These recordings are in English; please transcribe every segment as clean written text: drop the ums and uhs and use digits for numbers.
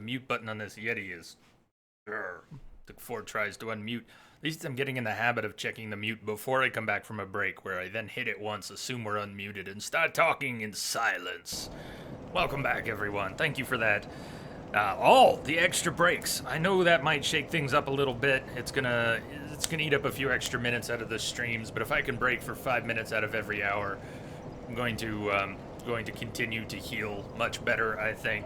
mute button on this Yeti is... Took 4 tries to unmute. At least I'm getting in the habit of checking the mute before I come back from a break, where I then hit it once, assume we're unmuted, and start talking in silence. Welcome back, everyone. Thank you for that. The extra breaks. I know that might shake things up a little bit. It's gonna eat up a few extra minutes out of the streams, but if I can break for 5 minutes out of every hour, I'm going to continue to heal much better, I think.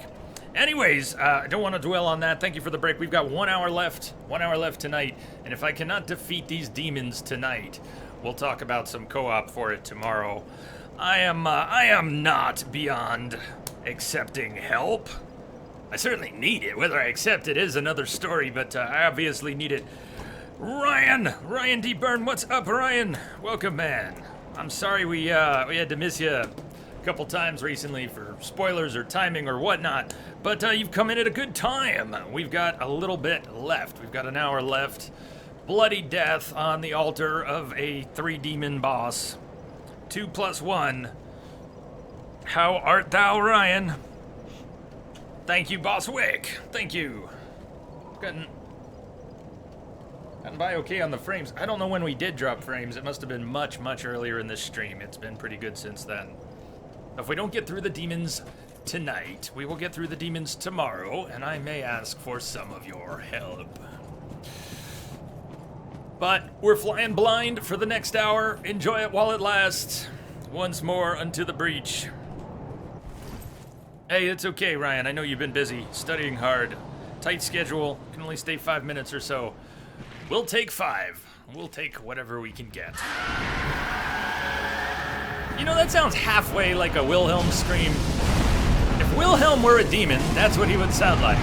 Anyways, I don't want to dwell on that. Thank you for the break. We've got 1 hour left. 1 hour left tonight. And if I cannot defeat these demons tonight, we'll talk about some co-op for it tomorrow. I am not beyond accepting help. I certainly need it. Whether I accept it is another story, but I obviously need it. Ryan D. Byrne, what's up, Ryan? Welcome, man. I'm sorry we had to miss you a couple times recently for spoilers or timing or whatnot, but you've come in at a good time. We've got a little bit left. We've got an hour left. Bloody death on the altar of a 3-demon boss. 2 + 1. How art thou, Ryan? Thank you, Boss Wick. Thank you. Gotten by okay on the frames. I don't know when we did drop frames. It must have been much, much earlier in this stream. It's been pretty good since then. If we don't get through the demons tonight, we will get through the demons tomorrow, and I may ask for some of your help. But we're flying blind for the next hour. Enjoy it while it lasts. Once more unto the breach. Hey, it's okay, Ryan. I know you've been busy, studying hard. Tight schedule, can only stay 5 minutes or so. We'll take 5. We'll take whatever we can get. You know, that sounds halfway like a Wilhelm scream. If Wilhelm were a demon, that's what he would sound like.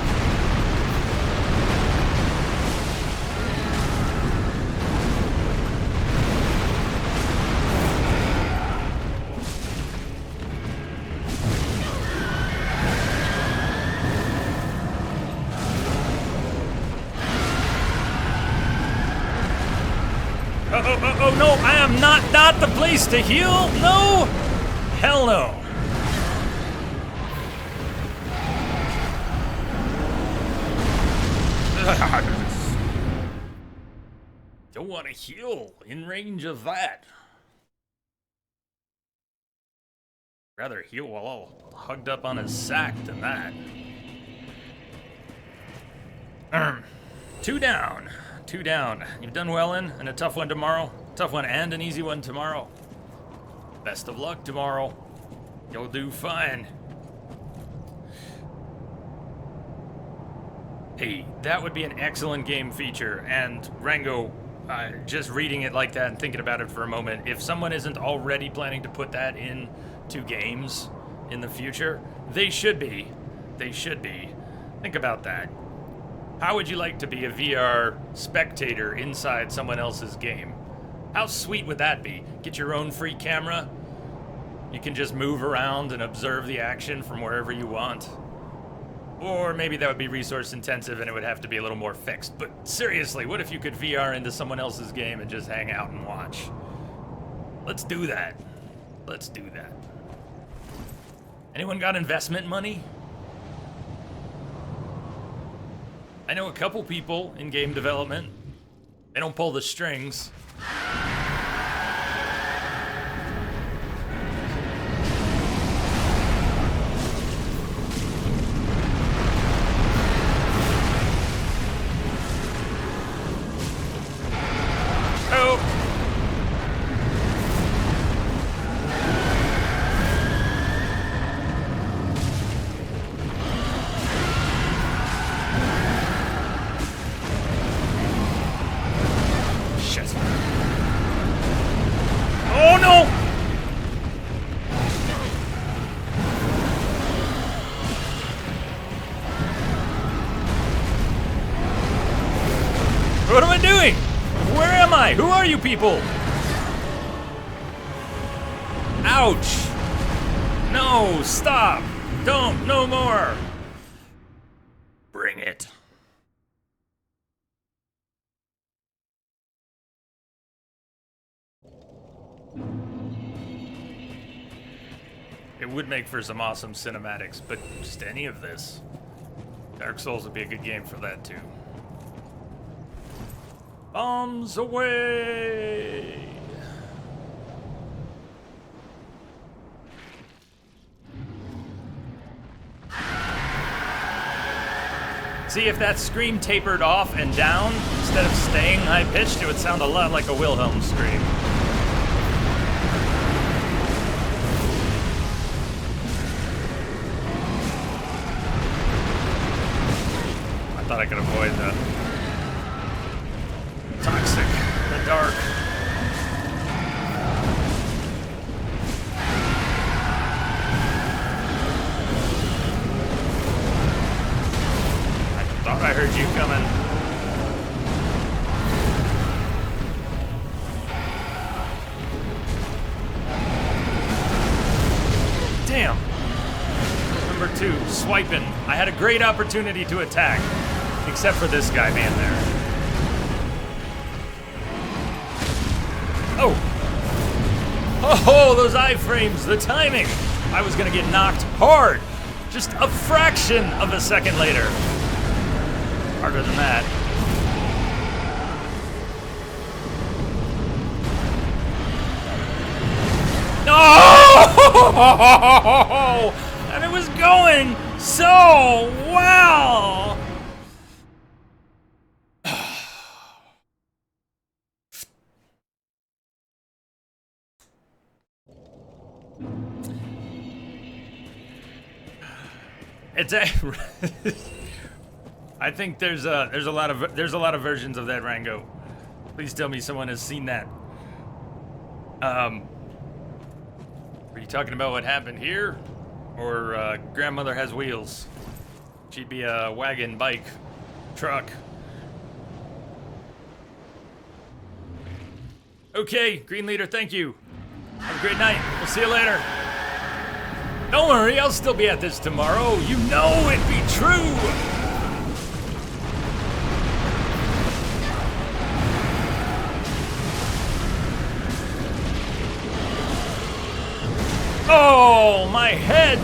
Oh no, I am not the place to heal. No, hell no. Don't want to heal in range of that. Rather heal while all hugged up on his sack than that. 2 down. 2 down. You've done well and a tough one tomorrow. Tough one and an easy one tomorrow. Best of luck tomorrow. You'll do fine. Hey, that would be an excellent game feature. And Rango, just reading it like that and thinking about it for a moment, if someone isn't already planning to put that into games in the future, they should be. They should be. Think about that. How would you like to be a VR spectator inside someone else's game? How sweet would that be? Get your own free camera. You can just move around and observe the action from wherever you want. Or maybe that would be resource intensive and it would have to be a little more fixed. But seriously, what if you could VR into someone else's game and just hang out and watch? Let's do that. Let's do that. Anyone got investment money? I know a couple people in game development. They don't pull the strings. Oh! Oh no! What am I doing? Where am I? Who are you people? Ouch! No, stop! Don't, no more! Bring it. It would make for some awesome cinematics, but just any of this. Dark Souls would be a good game for that too. Bombs away! See, if that scream tapered off and down, instead of staying high-pitched, it would sound a lot like a Wilhelm scream. I thought I could avoid the toxic, the dark. Thought I heard you coming. Damn. Number 2, swiping. I had a great opportunity to attack, except for this guy man there. Oh. Oh, those iframes, the timing. I was gonna get knocked hard. Just a fraction of a second later. Harder than that. Oh! And it was going so well! It's a I think there's a lot of versions of that Rango. Please tell me someone has seen that. Are you talking about what happened here, or grandmother has wheels? She'd be a wagon, bike, truck. Okay, Green Leader, thank you. Have a great night. We'll see you later. Don't worry, I'll still be at this tomorrow. You know it'd be true. Oh, my head!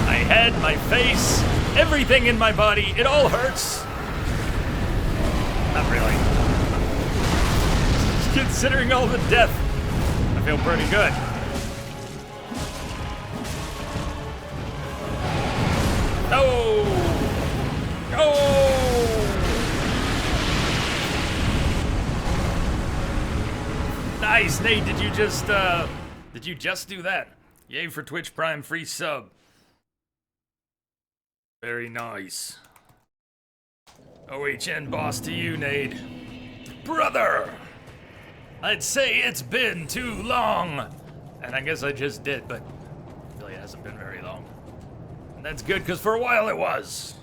My head, my face, everything in my body, it all hurts. Not really. Considering all the death, I feel pretty good. Oh! Oh! Nice, Nate. Did you just do that? Yay for Twitch Prime free sub. Very nice. OHN boss to you, Nate. Brother! I'd say it's been too long. And I guess I just did, but it really hasn't been very long. That's good, because for a while it was.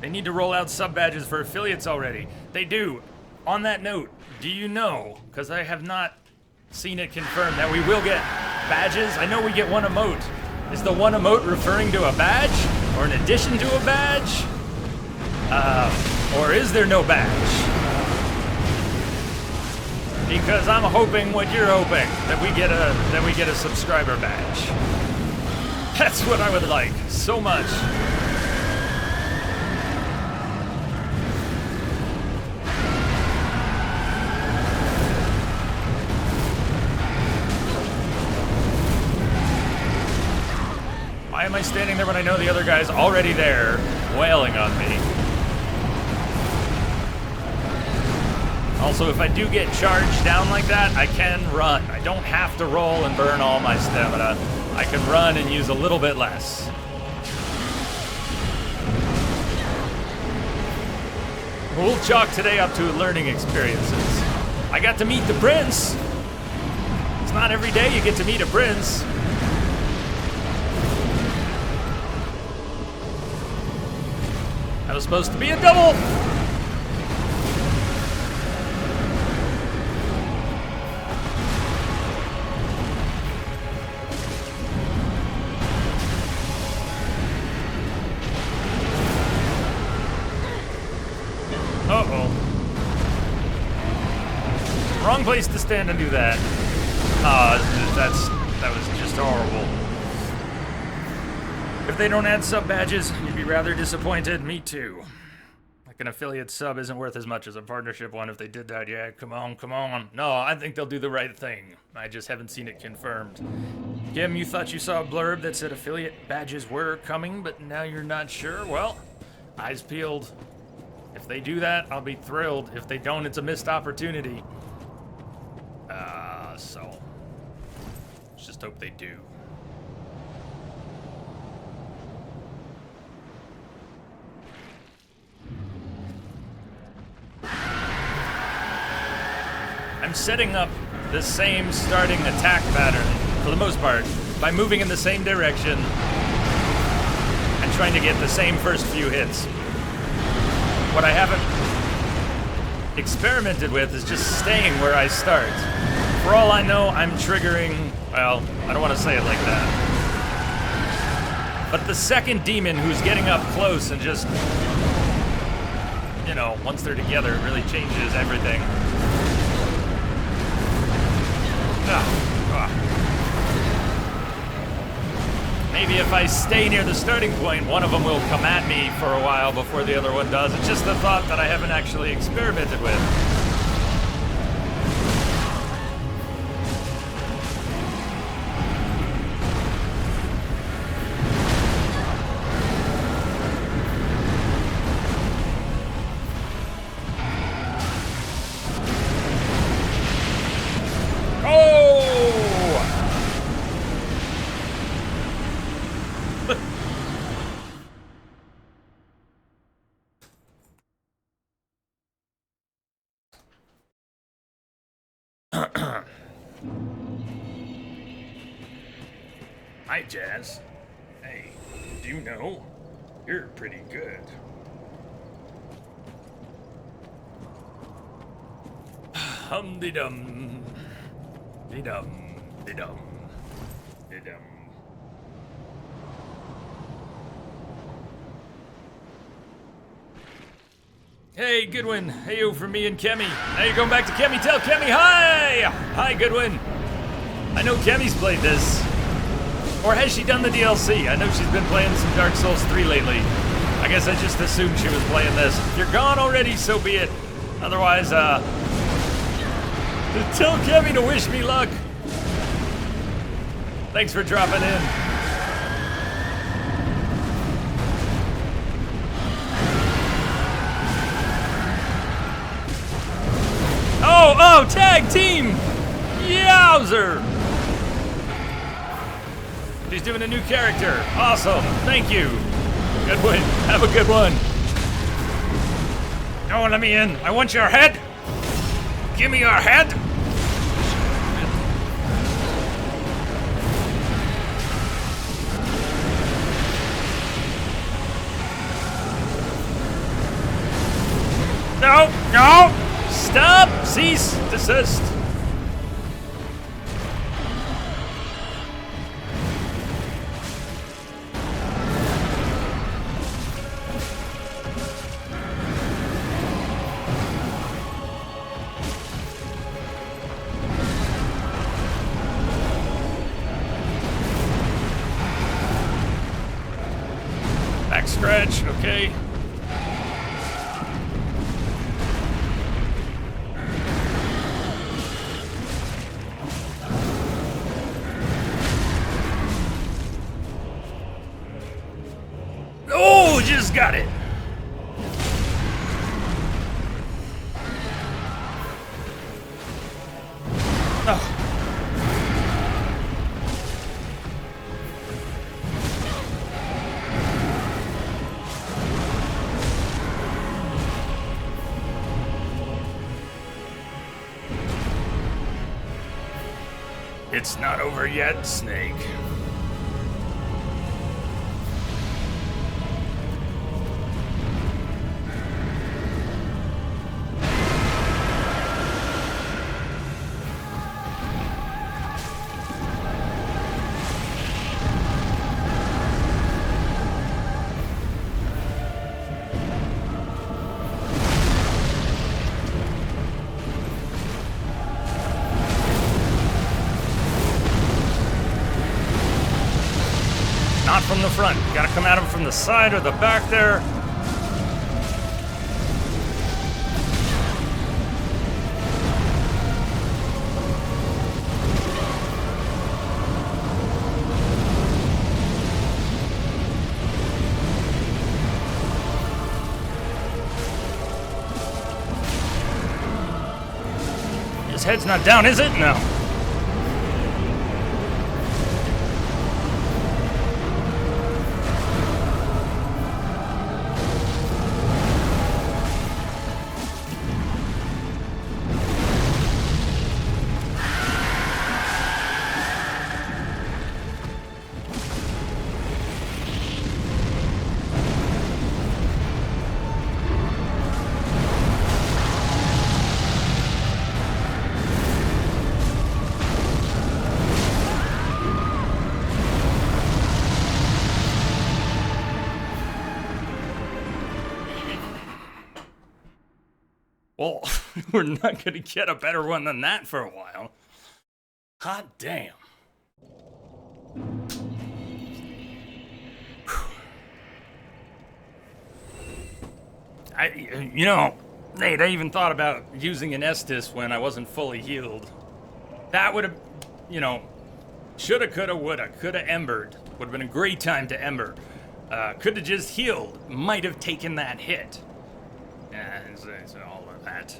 They need to roll out sub-badges for affiliates already. They do. On that note, do you know, because I have not seen it confirmed, that we will get badges? I know we get one emote. Is the one emote referring to a badge? Or in addition to a badge? Or is there no badge? Because I'm hoping what you're hoping, that we get a subscriber badge. That's what I would like so much. Why am I standing there when I know the other guy's already there, wailing on me? Also, if I do get charged down like that, I can run. I don't have to roll and burn all my stamina. I can run and use a little bit less. We'll chalk today up to learning experiences. I got to meet the prince. It's not every day you get to meet a prince. That was supposed to be a double. Wrong place to stand and do that. That was just horrible. If they don't add sub badges, you'd be rather disappointed. Me too. Like an affiliate sub isn't worth as much as a partnership one. If they did that, yeah, come on, come on. No, I think they'll do the right thing. I just haven't seen it confirmed. Kim, you thought you saw a blurb that said affiliate badges were coming, but now you're not sure? Well, eyes peeled. If they do that, I'll be thrilled. If they don't, it's a missed opportunity. So let's just hope they do. I'm setting up the same starting attack pattern, for the most part, by moving in the same direction and trying to get the same first few hits. What I haven't experimented with is just staying where I start. For all I know, I'm triggering, well, I don't want to say it like that. But the second demon who's getting up close and just, you know, once they're together, it really changes everything. Maybe if I stay near the starting point, one of them will come at me for a while before the other one does. It's just a thought that I haven't actually experimented with. Hi, Jazz. Hey, do you know? You're pretty good. Hum-de-dum. De-dum. De-dum. De-dum. Hey, Goodwin. Hey, yo, from me and Kemi. Now you're going back to Kemi. Tell Kemi hi! Hi, Goodwin. I know Kemi's played this. Or has she done the DLC? I know she's been playing some Dark Souls 3 lately. I guess I just assumed she was playing this. If you're gone already, so be it. Otherwise, tell Kemi to wish me luck. Thanks for dropping in. Oh, tag team! Yowzer! She's doing a new character. Awesome. Thank you. Good one. Have a good one. Oh, let me in. I want your head. Give me your head. No, no. Stop. Cease. Desist. Back stretch, okay. Oh, just got it. Oh. It's not over yet, Snake. Not from the front. You gotta come at him from the side or the back there. His head's not down, is it? No. Well, we're not going to get a better one than that for a while. Hot damn. Nate, I even thought about using an Estus when I wasn't fully healed. That would have, shoulda, coulda, woulda, coulda embered. Would have been a great time to ember. Could have just healed. Might have taken that hit. It's all of that.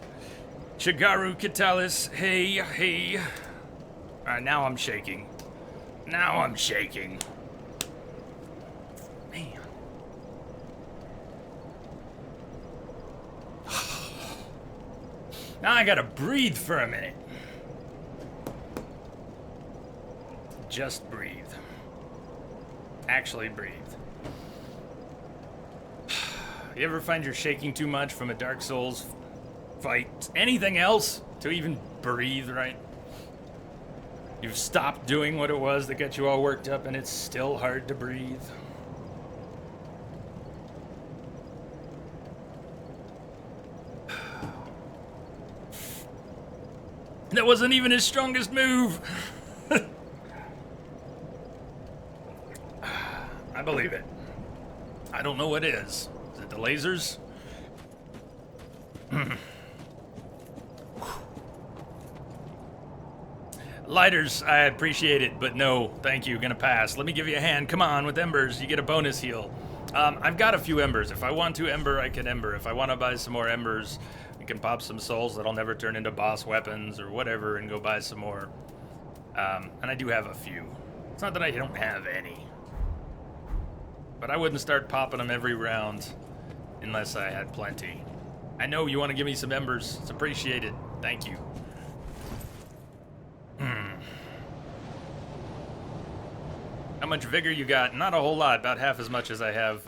Shigaru Kitalis, hey. Alright, now I'm shaking. Man. Now I gotta breathe for a minute. Just breathe. Actually breathe. You ever find you're shaking too much from a Dark Souls fight? Anything else to even breathe right? You've stopped doing what it was that got you all worked up and it's still hard to breathe. That wasn't even his strongest move. I believe it. I don't know what is. Is it the lasers? Lighters, I appreciate it, but no, thank you, gonna pass. Let me give you a hand, come on, with embers, you get a bonus heal. I've got a few embers. If I want to ember, I can ember. If I want to buy some more embers, I can pop some souls that'll never turn into boss weapons or whatever and go buy some more. And I do have a few. It's not that I don't have any. But I wouldn't start popping them every round unless I had plenty. I know you want to give me some embers. It's appreciated. Thank you. How much vigor you got? Not a whole lot. About half as much as I have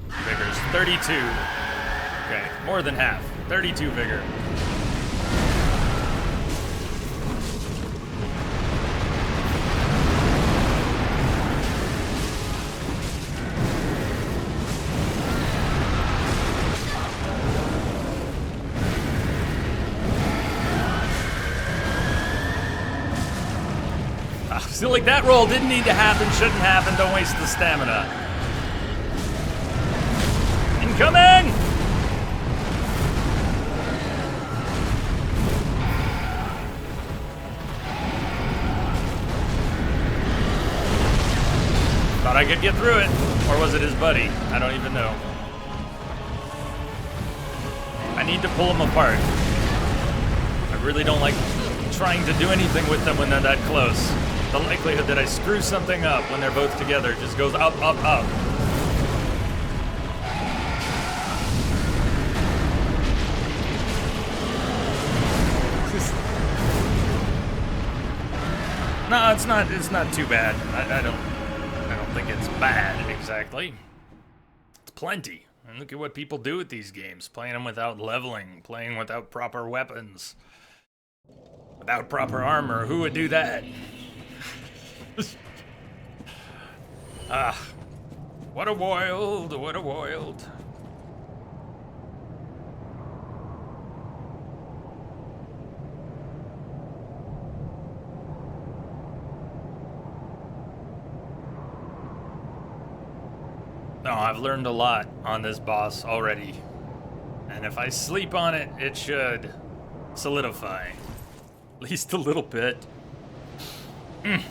vigors. 32. Okay, more than half. 32 vigor. Feel like that roll didn't need to happen, shouldn't happen, don't waste the stamina. Incoming! Thought I could get through it. Or was it his buddy? I don't even know. I need to pull them apart. I really don't like trying to do anything with them when they're that close. The likelihood that I screw something up when they're both together just goes up, up, up. No, it's not too bad. I don't think it's bad exactly. It's plenty. And look at what people do with these games. Playing them without leveling, playing without proper weapons, without proper armor. Who would do that? What a world, what a world. No, I've learned a lot on this boss already. And if I sleep on it, it should solidify. At least a little bit. And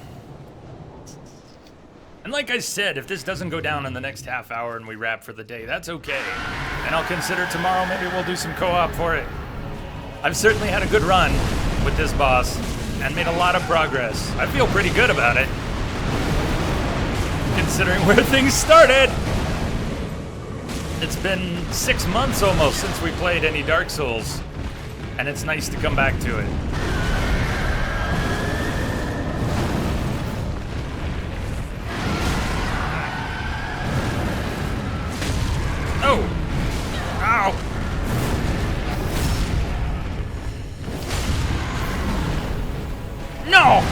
like I said, if this doesn't go down in the next half hour and we wrap for the day, that's okay. And I'll consider tomorrow, maybe we'll do some co-op for it. I've certainly had a good run with this boss and made a lot of progress. I feel pretty good about it, considering where things started. It's been 6 months almost since we played any Dark Souls, and it's nice to come back to it. Oh! Ow! No!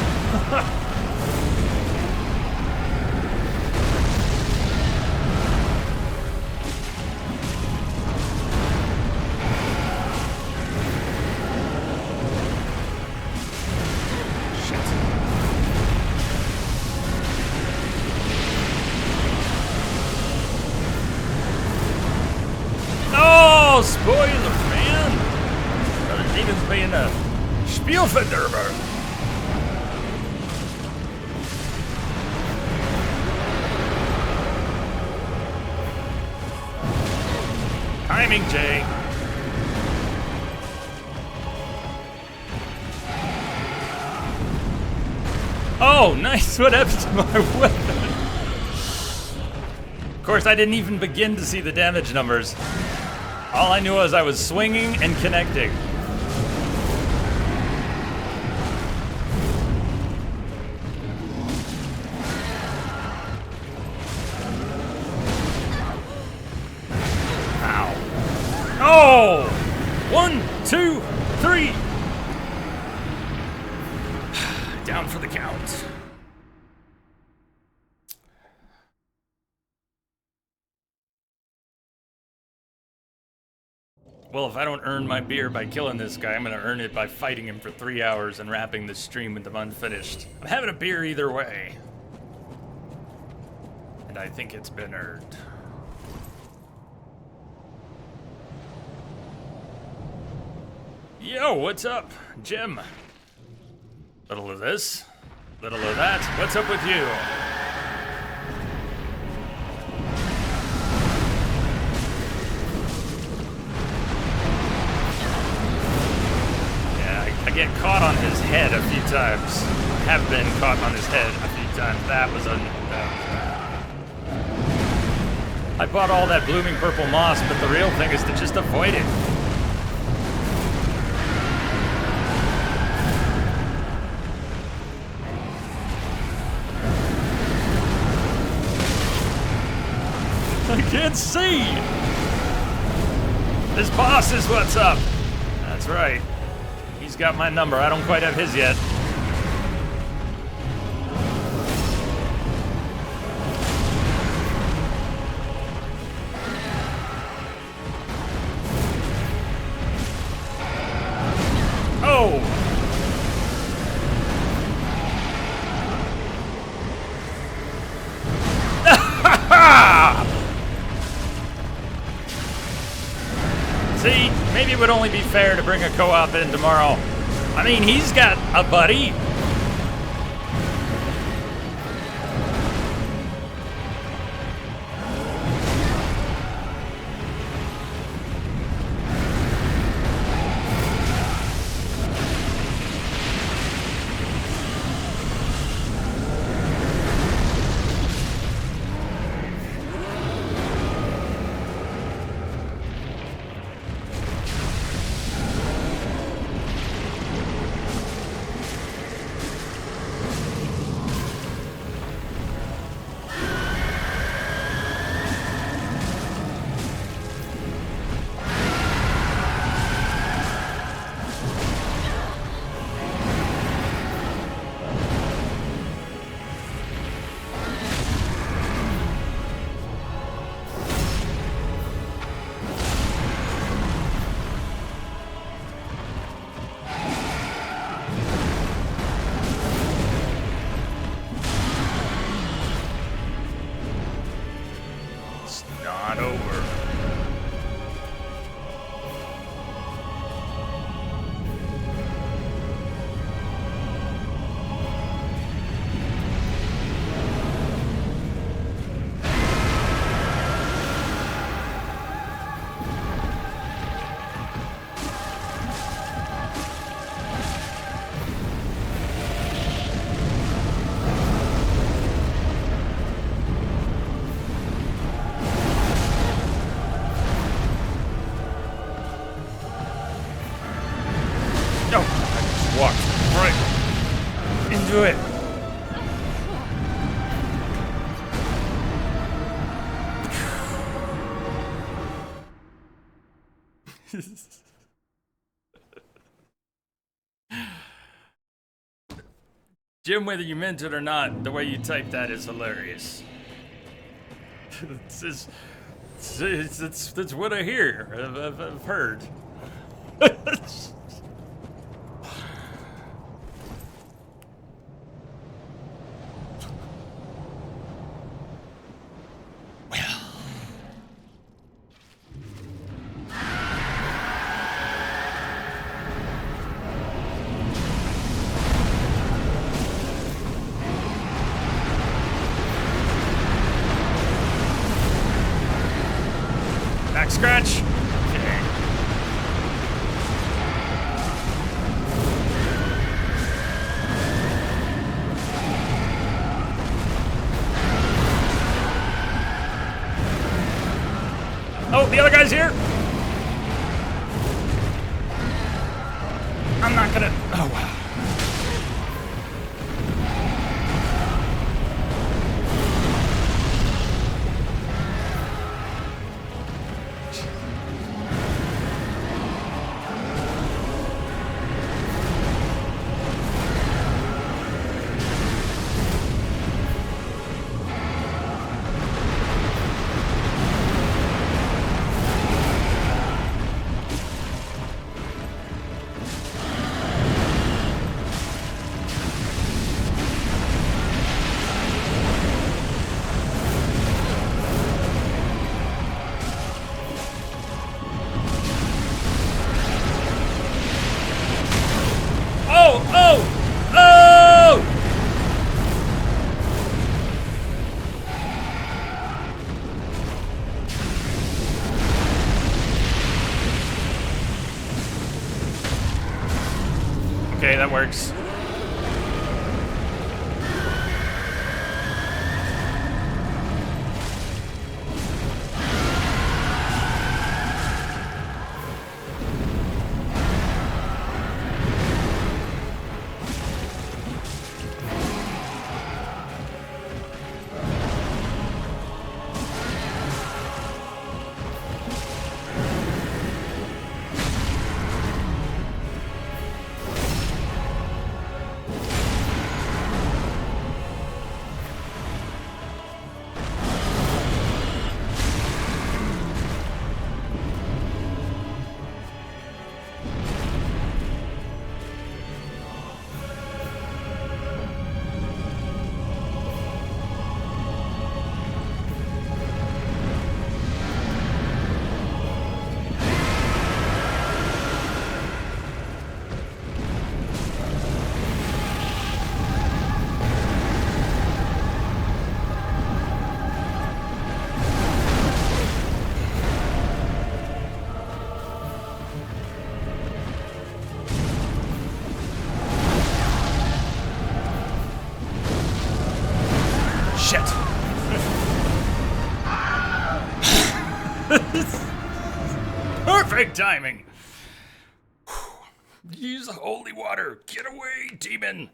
Oh, spoiler, man! Brother Demon's being a Spielverderber. Timing, Jay. Oh, nice. What happened to my weapon? Of course, I didn't even begin to see the damage numbers. All I knew was I was swinging and connecting. Ow. Oh! 1, 2, 3. Down for the count. Well, if I don't earn my beer by killing this guy, I'm gonna earn it by fighting him for 3 hours and wrapping the stream with them unfinished. I'm having a beer either way. And I think it's been earned. Yo, what's up? Jim. Little of this, little of that. What's up with you? I get caught on his head a few times. I have been caught on his head a few times. That was I bought all that blooming purple moss, but the real thing is to just avoid it. I can't see! This boss is what's up. That's right. He's got my number. I don't quite have his yet. Oh! See, maybe it would only be fair to bring a co-op in tomorrow. I mean, he's got a buddy. walked right into it. Jim, whether you meant it or not, the way you type that is hilarious. That's what I hear. I've heard. Back scratch. Okay. Oh, the other guy's here. I'm not gonna. Oh wow. Okay, that works. Perfect timing. Use the holy water. Get away, demon.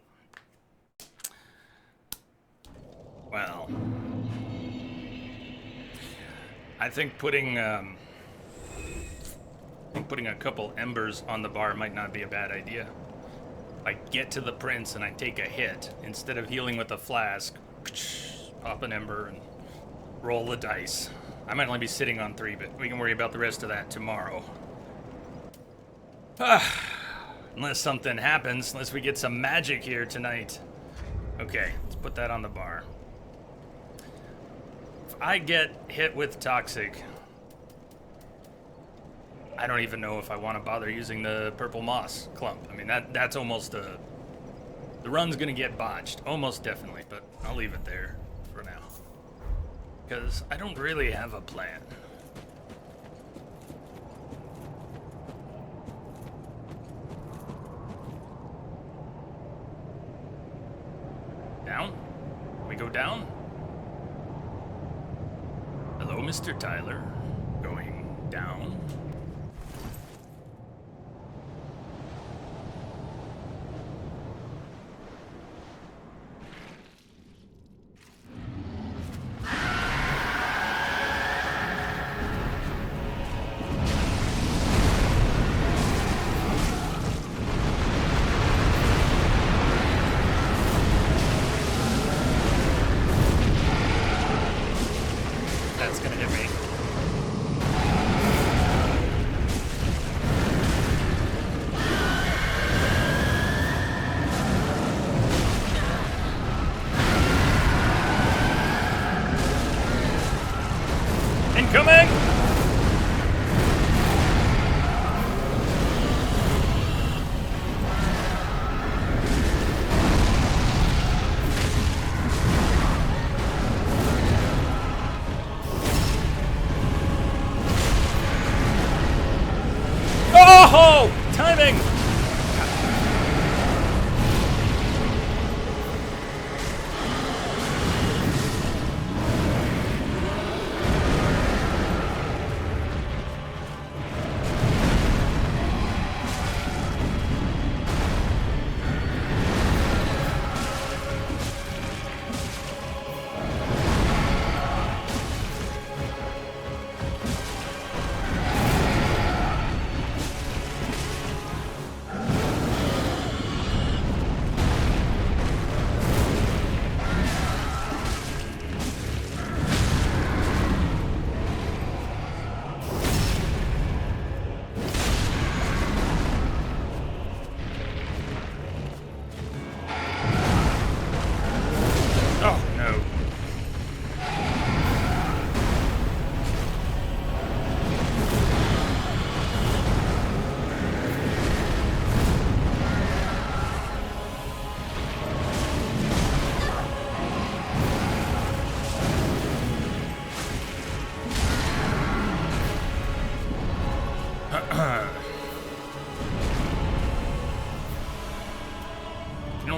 Well, I think putting a couple embers on the bar might not be a bad idea. I get to the prince and I take a hit instead of healing with a flask. Pop an ember and roll the dice. I might only be sitting on 3, but we can worry about the rest of that tomorrow. Unless something happens, unless we get some magic here tonight. Okay, let's put that on the bar. If I get hit with toxic, I don't even know if I want to bother using the purple moss clump. I mean, that's almost a... The run's gonna get botched, almost definitely, but I'll leave it there for now. Because I don't really have a plan. Down? We go down? Hello, Mr. Tyler. Going down?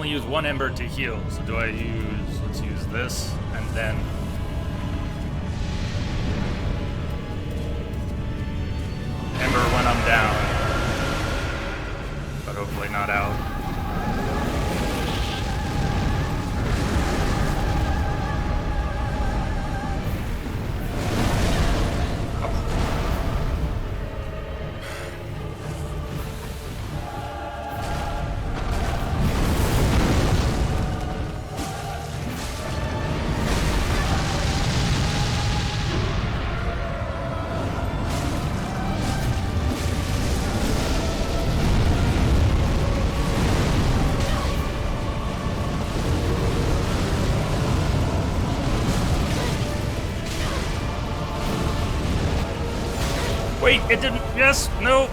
only use one ember to heal. So do I use, let's use this, and then... Ember when I'm down. But hopefully not out. Wait, it didn't. Yes, no.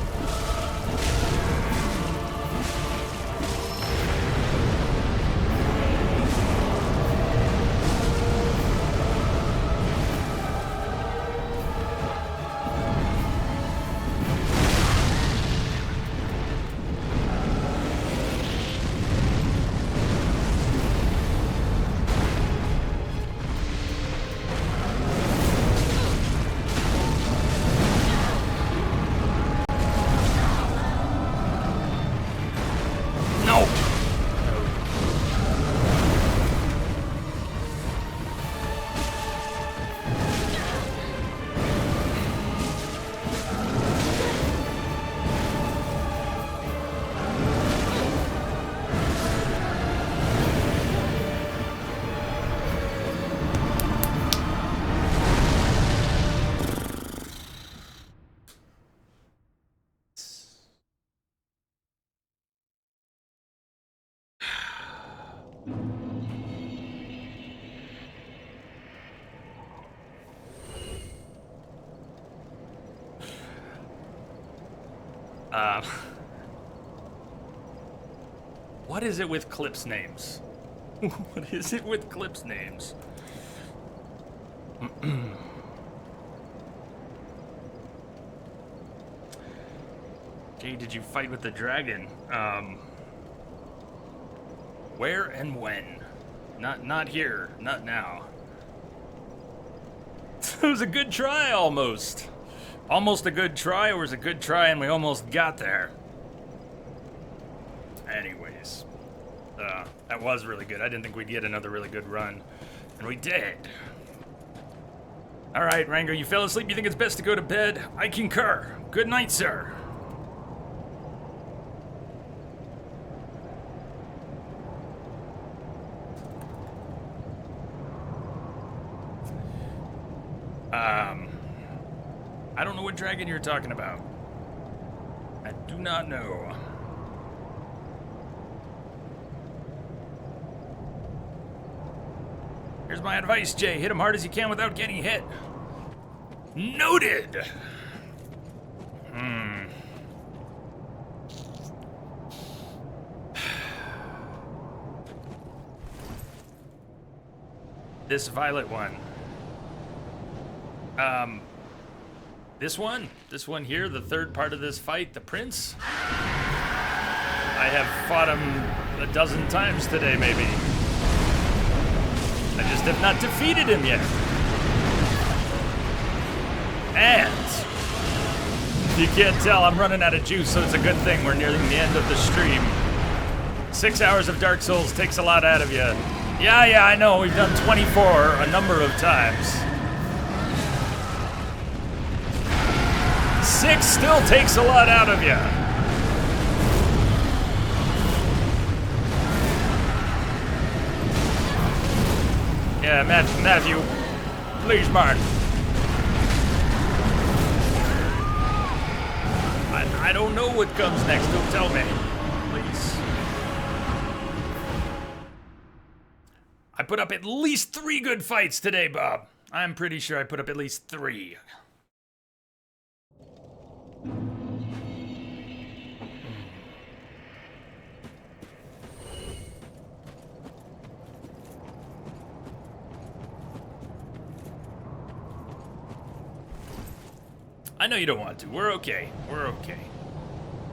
What is it with Clip's names? What is it with Clip's names? Jay, did you fight with the dragon? Where and when? Not here. Not now. It was a good try, almost. Almost a good try, or was a good try and we almost got there. Anyways. That was really good. I didn't think we'd get another really good run. And we did. Alright, Rango, you fell asleep. You think it's best to go to bed? I concur. Good night, sir. I don't know what dragon you're talking about. I do not know. Here's my advice, Jay. Hit him hard as you can without getting hit. Noted! This violet one. This one here, the third part of this fight, the prince. I have fought him a dozen times today, maybe. I just have not defeated him yet. And if you can't tell, I'm running out of juice, so it's a good thing we're nearing the end of the stream. 6 hours of Dark Souls takes a lot out of you. Yeah, I know, we've done 24 a number of times. 6 still takes a lot out of you. Yeah, Matthew, please, Mark. I don't know what comes next. Don't tell me, please. I put up at least 3 good fights today, Bob. I'm pretty sure I put up at least 3. I know you don't want to. We're okay. We're okay.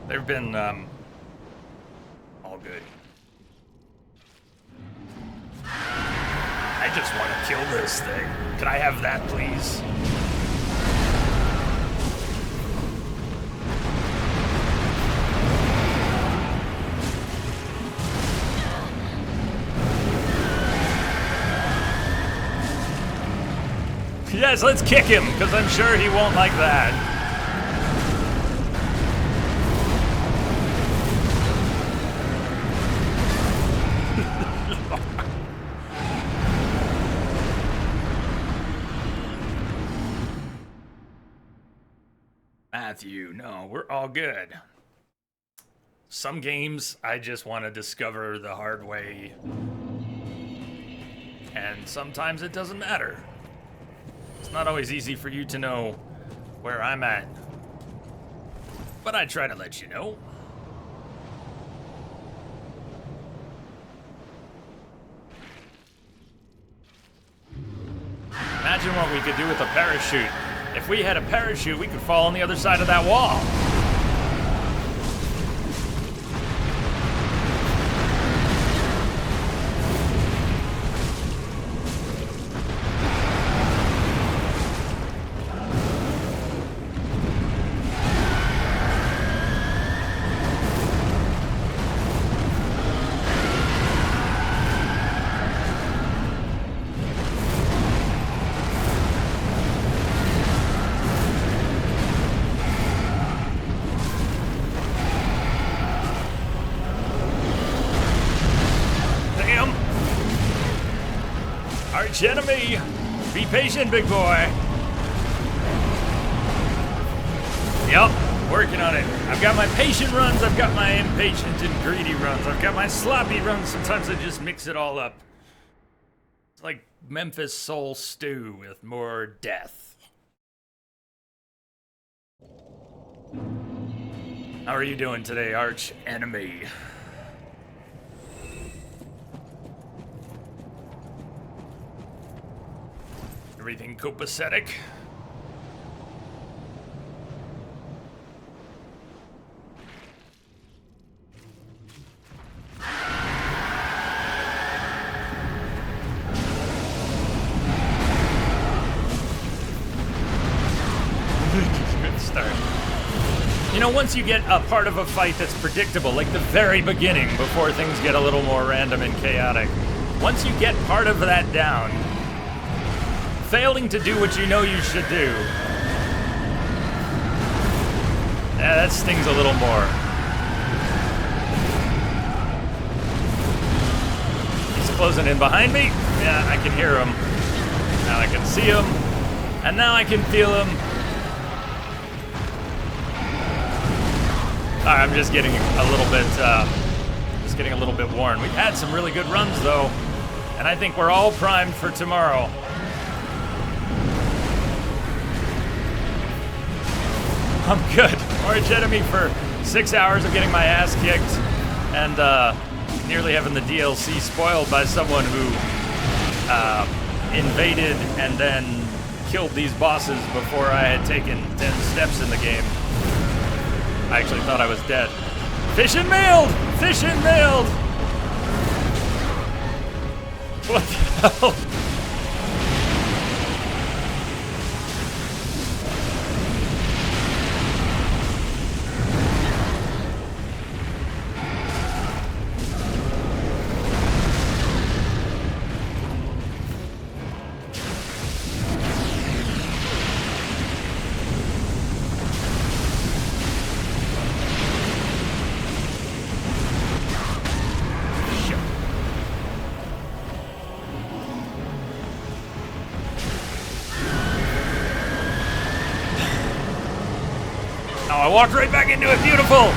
They've been, all good. I just want to kill this thing. Can I have that, please? Yes, let's kick him, because I'm sure he won't like that. Matthew, no, we're all good. Some games I just want to discover the hard way, and sometimes it doesn't matter. It's not always easy for you to know where I'm at, but I try to let you know. Imagine what we could do with a parachute. If we had a parachute, we could fall on the other side of that wall. Enemy! Be patient, big boy! Yup, working on it. I've got my patient runs, I've got my impatient and greedy runs, I've got my sloppy runs, sometimes I just mix it all up. It's like Memphis Soul Stew with more death. How are you doing today, arch enemy? Everything copacetic? Good start. You know, once you get a part of a fight that's predictable, like the very beginning, before things get a little more random and chaotic, once you get part of that down, failing to do what you know you should do, that stings a little more. He's closing in behind me. Yeah, I can hear him. Now I can see him. And now I can feel him. I'm just getting a little bit worn. We've had some really good runs though, and I think we're all primed for tomorrow. I'm good. Orange enemy for 6 hours of getting my ass kicked and nearly having the DLC spoiled by someone who invaded and then killed these bosses before I had taken 10 steps in the game. I actually thought I was dead. Fish and mailed! Fish and mailed! What the hell? I walked right back into it. Beautiful.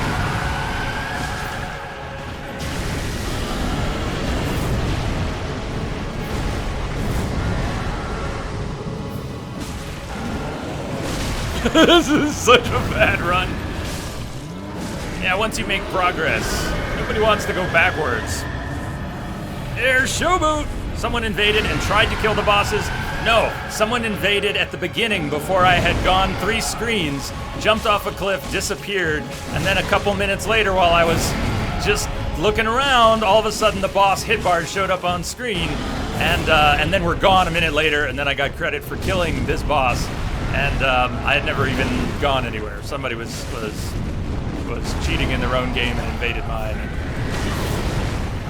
This is such a bad run. Yeah, once you make progress, nobody wants to go backwards. There's Showboot. Someone invaded and tried to kill the bosses. No, someone invaded at the beginning before I had gone 3 screens, jumped off a cliff, disappeared, and then a couple minutes later while I was just looking around, all of a sudden the boss hit bar showed up on screen, And then we're gone a minute later, and then I got credit for killing this boss, and I had never even gone anywhere. Somebody was cheating in their own game and invaded mine. And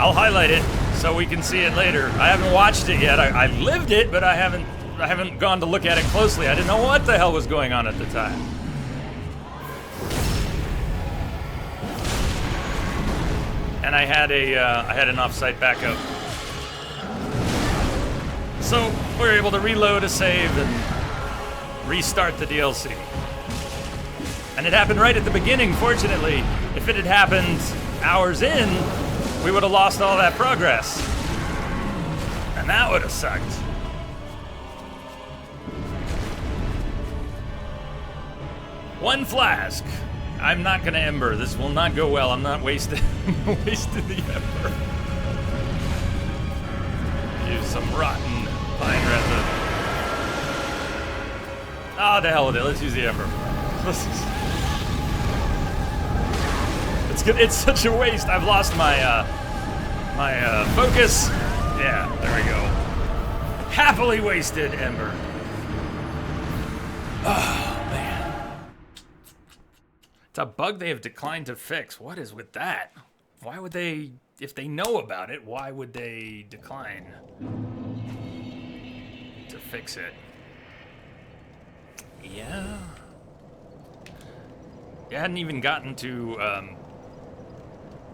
I'll highlight it so we can see it later. I haven't watched it yet. I lived it, but I haven't gone to look at it closely. I didn't know what the hell was going on at the time. And I had an offsite backup. So we were able to reload a save and restart the DLC. And it happened right at the beginning, fortunately. If it had happened hours in, we would have lost all that progress. And that would have sucked. One flask. I'm not gonna ember. This will not go well. I'm not wasting the ember. Use some rotten pine resin. Ah, the hell with it. Let's use the ember. It's good. It's such a waste. I've lost my focus. Yeah, there we go. Happily wasted ember. Oh man, it's a bug they have declined to fix. What is with that? Why would they? If they know about it, why would they decline to fix it? Yeah. I hadn't even gotten to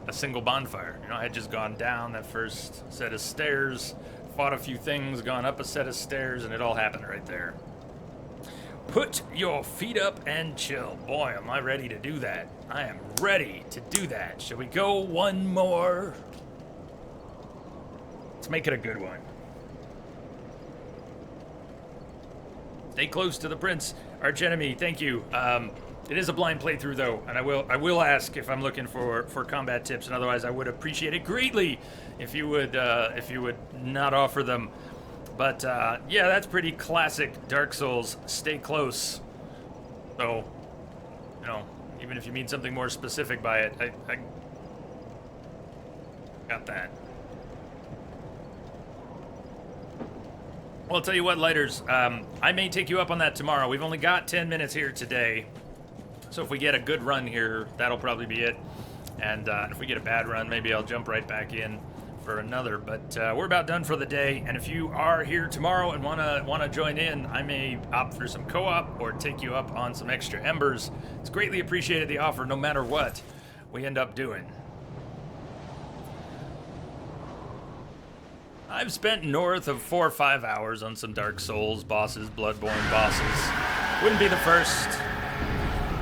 a single bonfire. You know, I had just gone down that first set of stairs, fought a few things, gone up a set of stairs, and it all happened right there. Put your feet up and chill. Boy, am I ready to do that. I am ready to do that. Shall we go one more? Let's make it a good one. Stay close to the prince. Archenemy, thank you. It is a blind playthrough though, and I will ask if I'm looking for combat tips, and otherwise I would appreciate it greatly if you would not offer them. But yeah, that's pretty classic Dark Souls. Stay close. So, you know, even if you mean something more specific by it, I got that. Well, I'll tell you what, Lighters, I may take you up on that tomorrow. We've only got 10 minutes here today. So if we get a good run here, that'll probably be it. And if we get a bad run, maybe I'll jump right back in for another. But we're about done for the day. And if you are here tomorrow and wanna join in, I may opt for some co-op or take you up on some extra embers. It's greatly appreciated, the offer, no matter what we end up doing. I've spent north of 4 or 5 hours on some Dark Souls bosses, Bloodborne bosses. Wouldn't be the first.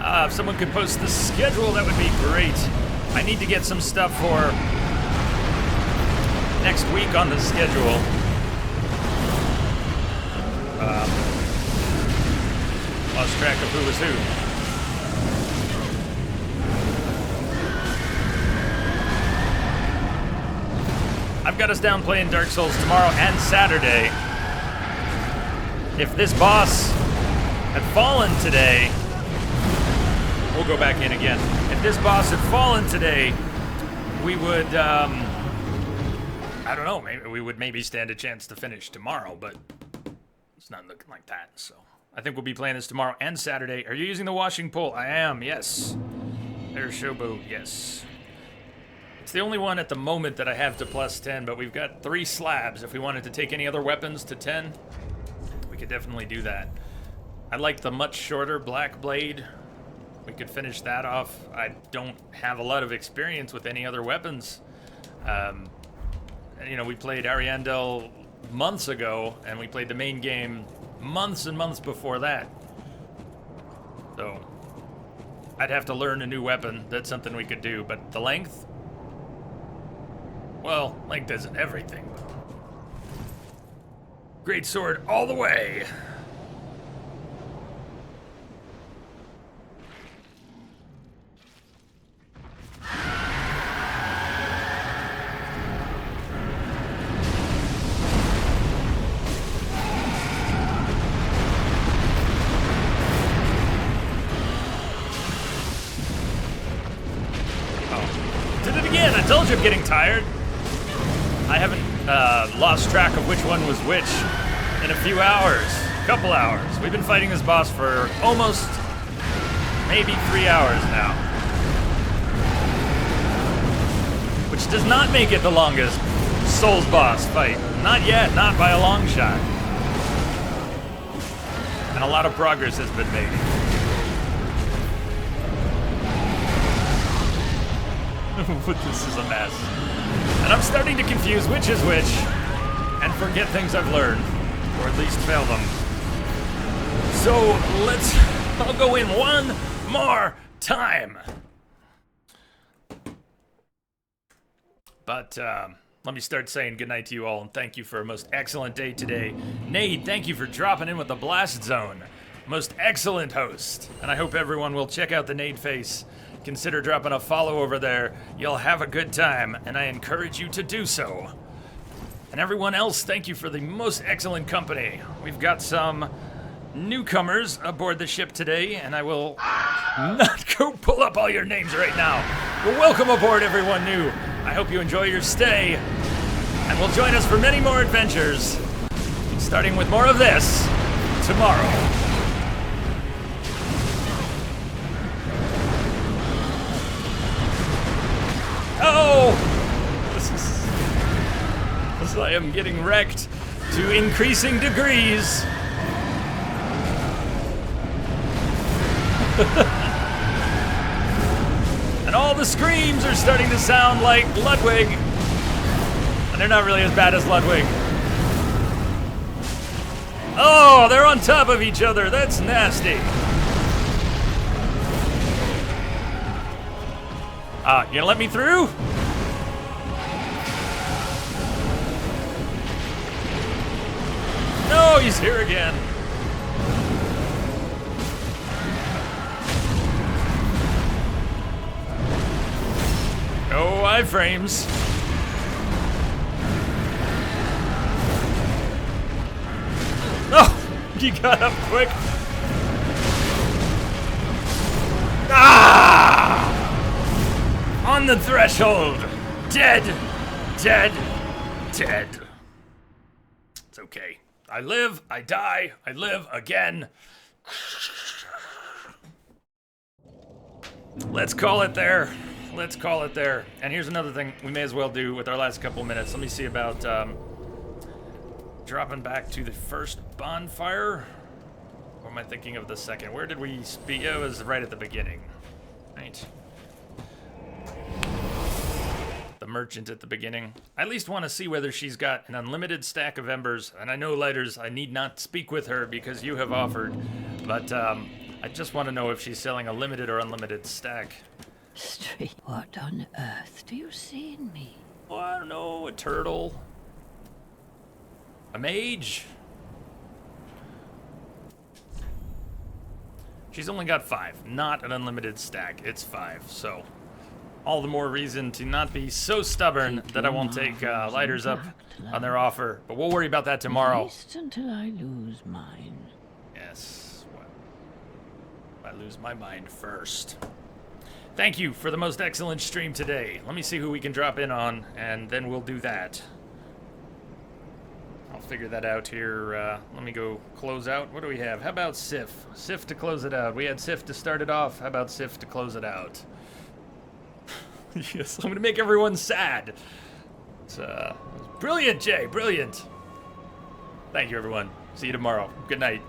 If someone could post the schedule, that would be great. I need to get some stuff for next week on the schedule. Lost track of who was who. I've got us down playing Dark Souls tomorrow and Saturday. If this boss had fallen today, we'll go back in again. If this boss had fallen today, we would, I don't know, maybe we would stand a chance to finish tomorrow, but it's not looking like that, so. I think we'll be playing this tomorrow and Saturday. Are you using the washing pole? I am, yes. There's Showboat, yes. It's the only one at the moment that I have to plus 10, but we've got 3 slabs. If we wanted to take any other weapons to 10, we could definitely do that. I like the much shorter Black Blade. We could finish that off. I don't have a lot of experience with any other weapons. You know, we played Ariandel months ago, and we played the main game months and months before that. So, I'd have to learn a new weapon. That's something we could do, but the length? Well, length isn't everything. Great sword all the way. Oh, did it again. I told you I'm getting tired. I haven't lost track of which one was which in a few hours, couple hours. We've been fighting this boss for almost maybe 3 hours now, which does not make it the longest Souls boss fight. Not yet, not by a long shot. And a lot of progress has been made. This is a mess. And I'm starting to confuse which is which and forget things I've learned, or at least fail them. So I'll go in one more time. But let me start saying goodnight to you all and thank you for a most excellent day today. Nade, thank you for dropping in with the Blast Zone. Most excellent host. And I hope everyone will check out the Nade face. Consider dropping a follow over there. You'll have a good time, and I encourage you to do so. And everyone else, thank you for the most excellent company. We've got some newcomers aboard the ship today, and I will not go pull up all your names right now. But welcome aboard, everyone new. I hope you enjoy your stay, and will join us for many more adventures, starting with more of this tomorrow. Oh! This I am getting wrecked to increasing degrees. And all the screams are starting to sound like Ludwig. And they're not really as bad as Ludwig. Oh, they're on top of each other. That's nasty. You gonna let me through? No, he's here again. No iframes. Oh, he got up quick. Ah! On the threshold. Dead. Dead. Dead. It's okay. I live, I die, I live again. Let's call it there. Let's call it there. And here's another thing we may as well do with our last couple minutes. Let me see about dropping back to the first bonfire. Or am I thinking of the second? Where did we speak? It was right at the beginning. Right. The merchant at the beginning. I at least want to see whether she's got an unlimited stack of embers. And I know, Lighters, I need not speak with her because you have offered. But I just want to know if she's selling a limited or unlimited stack. Street. What on earth do you see in me? Oh, I don't know, a turtle. A mage. She's only got 5, not an unlimited stack. It's 5, so all the more reason to not be so stubborn that I won't take Lighters up on their offer. But we'll worry about that tomorrow. At least until I lose mine. Yes, well, I lose my mind first. Thank you for the most excellent stream today. Let me see who we can drop in on, and then we'll do that. I'll figure that out here. Let me go close out. What do we have? How about Sif? Sif to close it out. We had Sif to start it off. How about Sif to close it out? Yes, I'm going to make everyone sad. It's brilliant, Jay. Brilliant. Thank you, everyone. See you tomorrow. Good night.